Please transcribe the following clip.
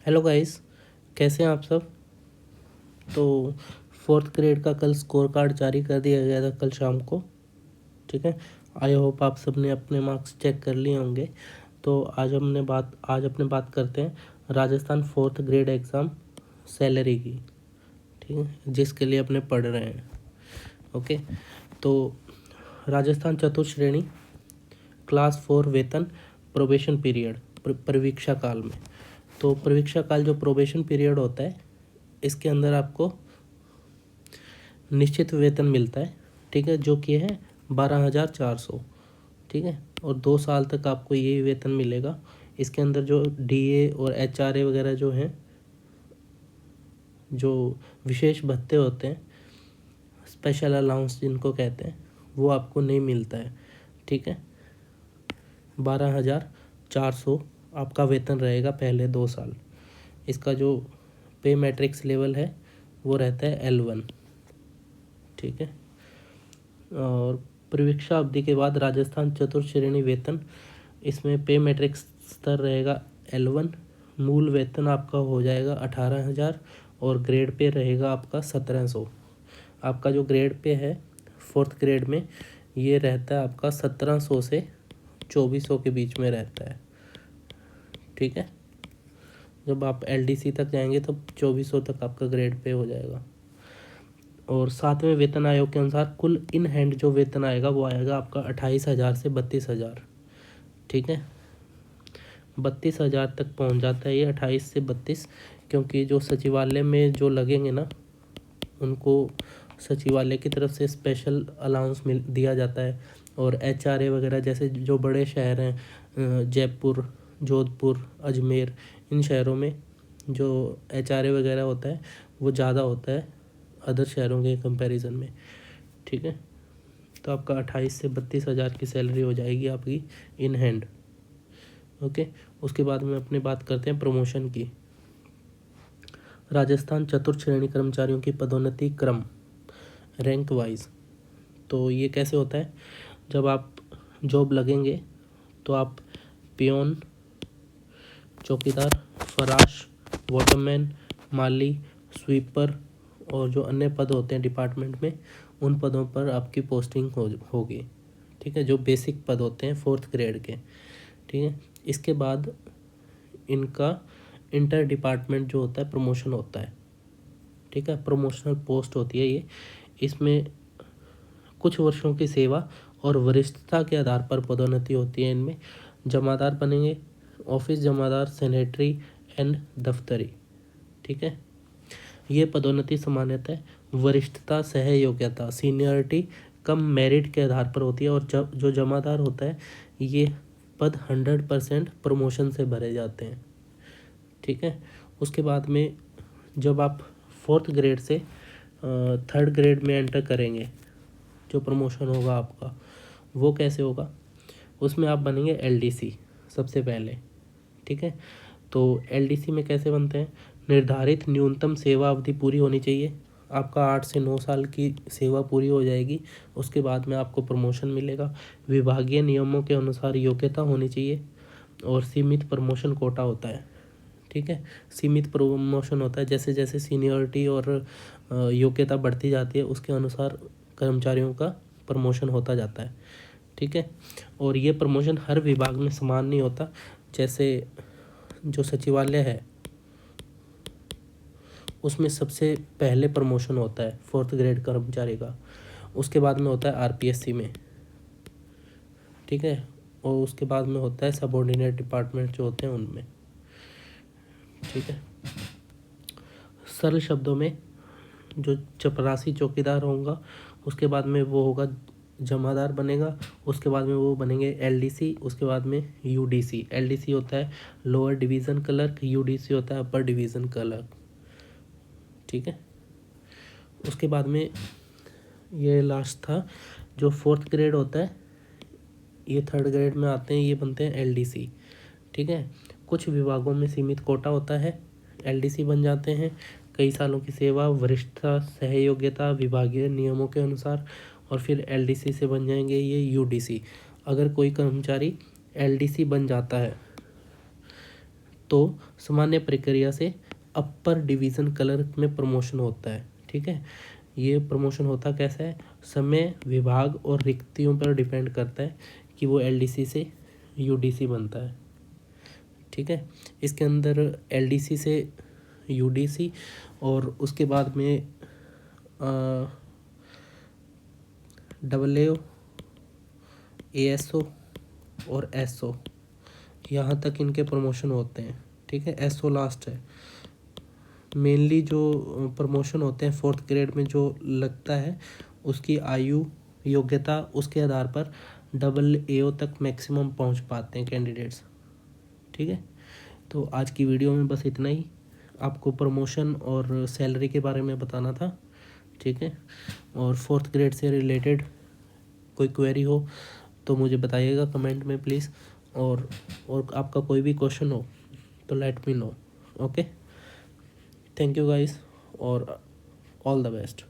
Hello guys, कैसे हैं आप सब। तो फोर्थ ग्रेड का कल स्कोर कार्ड जारी कर दिया गया था कल शाम को। ठीक है। आई होप आप सब ने अपने मार्क्स चेक कर लिए होंगे। तो आज अपने बात करते हैं Rajasthan fourth grade exam salary की। ठीक है, जिसके लिए अपने पढ़ रहे हैं। ओके। तो राजस्थान चतुर्थ श्रेणी क्लास 4 वेतन प्रोबेशन पीरियड प्रवीक्षा काल में। तो प्रवीक्षा काल जो प्रोबेशन पीरियड होता है, इसके अंदर आपको निश्चित वेतन मिलता है। ठीक है, जो कि है 12,400। ठीक है, और 2 साल तक आपको यही वेतन मिलेगा। इसके अंदर जो डीए और एचआरए वगैरह जो हैं, जो विशेष भत्ते होते हैं, स्पेशल अलाउंस जिनको कहते हैं, वो आपको नहीं मिलता है। ठीक है, 12,400 आपका वेतन रहेगा पहले 2 साल। इसका जो पे मैट्रिक्स लेवल है वो रहता है L1। ठीक है, और प्रवीक्षा अवधि के बाद राजस्थान चतुर्थ श्रेणी वेतन, इसमें पे मैट्रिक्स स्तर रहेगा L1। मूल वेतन आपका हो जाएगा 18,000 और ग्रेड पे रहेगा आपका 1,700। आपका जो ग्रेड पे है फोर्थ ग्रेड में, ये रहता है आपका 1,700 से 2,400 के बीच में रहता है। ठीक है, जब आप LDC तक जाएंगे तो 2,400 तक आपका ग्रेड पे हो जाएगा। और 7वें वेतन आयोग के अनुसार कुल इन हैंड जो वेतन आएगा वो आएगा आपका 28,000 से 32,000। ठीक है, 32,000 तक पहुंच जाता है ये, 28 से 32, क्योंकि जो सचिवालय में जो लगेंगे ना, उनको सचिवालय की तरफ से स्पेशल अलाउंस दिया जाता है। और एचआरए वगैरह जैसे जो बड़े शहर हैं, जयपुर, जोधपुर, अजमेर, इन शहरों में जो एचआरए वगैरह होता है वो ज़्यादा होता है अदर शहरों के कंपैरिजन में। ठीक है, तो आपका 28 से 32,000 की सैलरी हो जाएगी आपकी इन हैंड। ओके, उसके बाद में अपनी बात करते हैं प्रमोशन की। राजस्थान चतुर्थ श्रेणी कर्मचारियों की पदोन्नति क्रम रैंक वाइज। तो ये कैसे होता है, जब आप जॉब लगेंगे तो आप पियोन, चौकीदार, फराश, वाटरमैन, माली, स्वीपर और जो अन्य पद होते हैं डिपार्टमेंट में, उन पदों पर आपकी पोस्टिंग होगी। ठीक है, जो बेसिक पद होते हैं फोर्थ ग्रेड के। ठीक है, इसके बाद इनका इंटर डिपार्टमेंट जो होता है प्रमोशन होता है। ठीक है, प्रमोशनल पोस्ट होती है ये। इसमें कुछ वर्षों की सेवा और वरिष्ठता के आधार पर पदोन्नति होती है। इनमें जमादार बनेंगे, ऑफिस जमादार, सेनेटरी एंड दफ्तरी। ठीक है, ये पदोन्नति सामान्यतः वरिष्ठता, सहयोग्यता, सीनियरिटी कम मेरिट के आधार पर होती है। और जो जमादार होता है, ये पद 100% प्रमोशन से भरे जाते हैं। ठीक है, उसके बाद में जब आप फोर्थ ग्रेड से थर्ड ग्रेड में एंटर करेंगे, जो प्रमोशन होगा आपका वो कैसे होगा, उसमें आप बनेंगे LDC सबसे पहले। ठीक है, तो LDC में कैसे बनते हैं, निर्धारित न्यूनतम सेवा अवधि पूरी होनी चाहिए। आपका 8 से 9 साल की सेवा पूरी हो जाएगी, उसके बाद में आपको प्रमोशन मिलेगा। विभागीय नियमों के अनुसार योग्यता होनी चाहिए और सीमित प्रमोशन कोटा होता है। ठीक है, सीमित प्रमोशन होता है, जैसे जैसे सीनियरिटी और योग्यता बढ़ती जाती है उसके अनुसार कर्मचारियों का प्रमोशन होता जाता है। ठीक है, और ये प्रमोशन हर विभाग में समान नहीं होता। जैसे जो सचिवालय है उसमें सबसे पहले प्रमोशन होता है फोर्थ ग्रेड कर्मचारी का, उसके बाद में होता है RPSC में। ठीक है, और उसके बाद में होता है सबऑर्डिनेट डिपार्टमेंट जो होते हैं उनमें। ठीक है, सरल शब्दों में जो चपरासी चौकीदार होगा, उसके बाद में वो होगा जमादार बनेगा, उसके बाद में वो बनेंगे LDC, उसके बाद में UDC। LDC होता है लोअर डिवीज़न क्लर्क, UDC होता है अपर डिवीज़न क्लर्क। ठीक है, उसके बाद में ये लास्ट था जो फोर्थ ग्रेड होता है, ये थर्ड ग्रेड में आते हैं, ये बनते हैं LDC। ठीक है, कुछ विभागों में सीमित कोटा होता है, LDC बन जाते हैं। कई सालों की सेवा, वरिष्ठता, सहयोग्यता विभागीय नियमों के अनुसार, और फिर LDC से बन जाएंगे ये UDC। अगर कोई कर्मचारी LDC बन जाता है तो सामान्य प्रक्रिया से अपर डिवीज़न क्लर्क में प्रमोशन होता है। ठीक है, ये प्रमोशन होता कैसा है, समय, विभाग और रिक्तियों पर डिपेंड करता है कि वो एलडीसी से यूडीसी बनता है। ठीक है, इसके अंदर एलडीसी से यूडीसी और उसके बाद में डबलएओ, एएसओ और एसओ, यहाँ तक इनके प्रमोशन होते हैं। ठीक है, एसओ लास्ट है। मेनली जो प्रमोशन होते हैं 4th ग्रेड में जो लगता है, उसकी आयु, योग्यता, उसके आधार पर डबलएओ तक मैक्सिमम पहुंच पाते हैं कैंडिडेट्स। ठीक है, तो आज की वीडियो में बस इतना ही, आपको प्रमोशन और सैलरी के बारे में बताना था। ठीक है, और 4th ग्रेड से रिलेटेड कोई क्वेरी हो तो मुझे बताइएगा कमेंट में प्लीज़, और आपका कोई भी क्वेश्चन हो तो let me know. Okay, thank you guys और ऑल द बेस्ट।